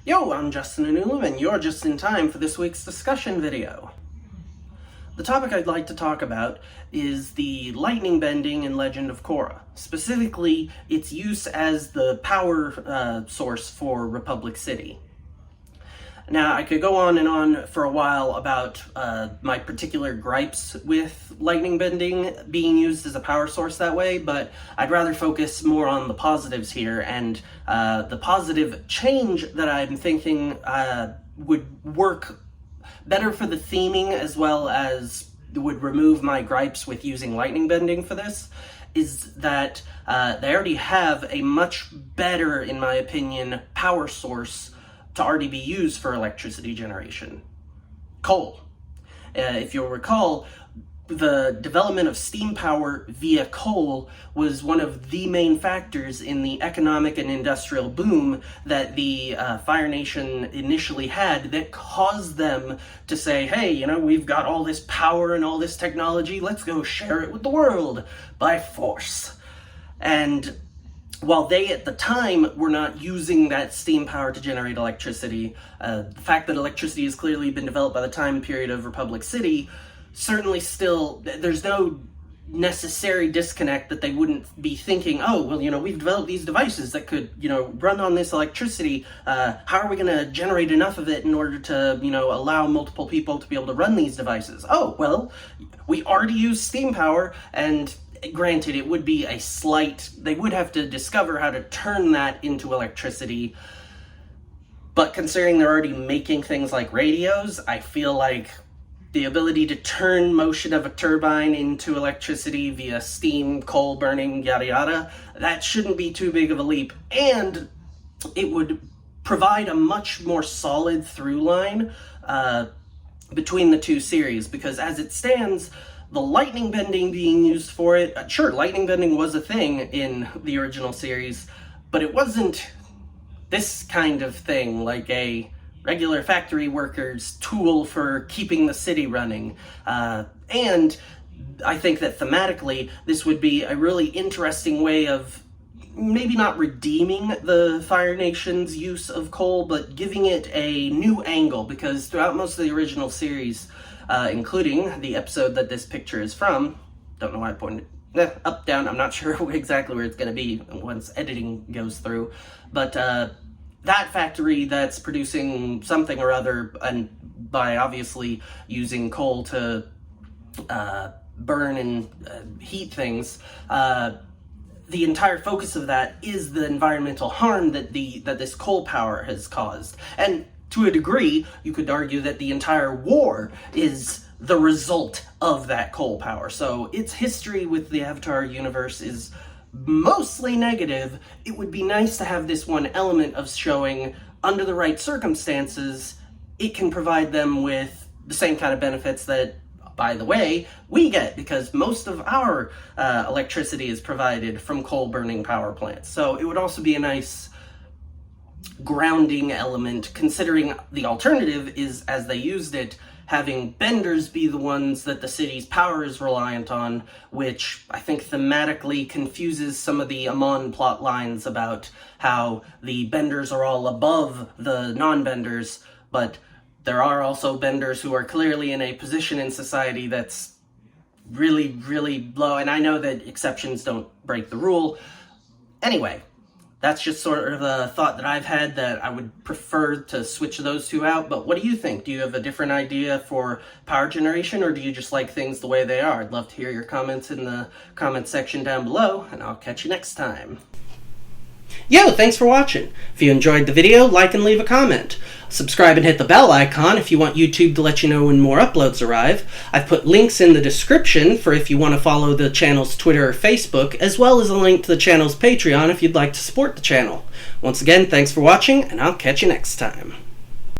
Yo, I'm Justin Anulu, and you're just in time for this week's discussion video. The topic I'd like to talk about is the lightning bending in Legend of Korra, specifically its use as the power source for Republic City. Now, I could go on and on for a while about my particular gripes with lightning bending being used as a power source that way, but I'd rather focus more on the positives here, and the positive change that I'm thinking would work better for the theming as well as would remove my gripes with using lightning bending for this, is that they already have a much better, in my opinion, power source to already be used for electricity generation: coal. If you'll recall, the development of steam power via coal was one of the main factors in the economic and industrial boom that the Fire Nation initially had, that caused them to say, hey, you know, we've got all this power and all this technology, let's go share it with the world by force. And while they, at the time, were not using that steam power to generate electricity, the fact that electricity has clearly been developed by the time period of Republic City, certainly still, there's no necessary disconnect that they wouldn't be thinking, oh, well, you know, we've developed these devices that could, you know, run on this electricity. How are we going to generate enough of it in order to, you know, allow multiple people to be able to run these devices? Oh, well, we already use steam power, and granted, it would be a slight, they would have to discover how to turn that into electricity, but considering they're already making things like radios, I feel like the ability to turn motion of a turbine into electricity via steam, coal burning, yada yada, that shouldn't be too big of a leap, and it would provide a much more solid through line between the two series, because as it stands, the lightning bending being used for it, sure, lightning bending was a thing in the original series, but it wasn't this kind of thing, like a regular factory worker's tool for keeping the city running. And I think that thematically, this would be a really interesting way of maybe not redeeming the Fire Nation's use of coal, but giving it a new angle, because throughout most of the original series, including the episode that this picture is from, don't know why I pointed up, down, I'm not sure exactly where it's going to be once editing goes through, but that factory that's producing something or other, and by obviously using coal to burn and heat things, the entire focus of that is the environmental harm that this coal power has caused. And to a degree, you could argue that the entire war is the result of that coal power. So its history with the Avatar universe is mostly negative. It would be nice to have this one element of showing, under the right circumstances, it can provide them with the same kind of benefits that, by the way, we get, because most of our electricity is provided from coal burning power plants. So it would also be a nice grounding element, considering the alternative is, as they used it, having benders be the ones that the city's power is reliant on, which I think thematically confuses some of the Amon plot lines about how the benders are all above the non-benders, but there are also benders who are clearly in a position in society that's really, really low, and I know that exceptions don't break the rule. Anyway, that's just sort of a thought that I've had, that I would prefer to switch those two out. But what do you think? Do you have a different idea for power generation, or do you just like things the way they are? I'd love to hear your comments in the comment section down below, and I'll catch you next time. Yo, thanks for watching. If you enjoyed the video, like and leave a comment. Subscribe and hit the bell icon if you want YouTube to let you know when more uploads arrive. I've put links in the description for if you want to follow the channel's Twitter or Facebook, as well as a link to the channel's Patreon if you'd like to support the channel. Once again, thanks for watching, and I'll catch you next time.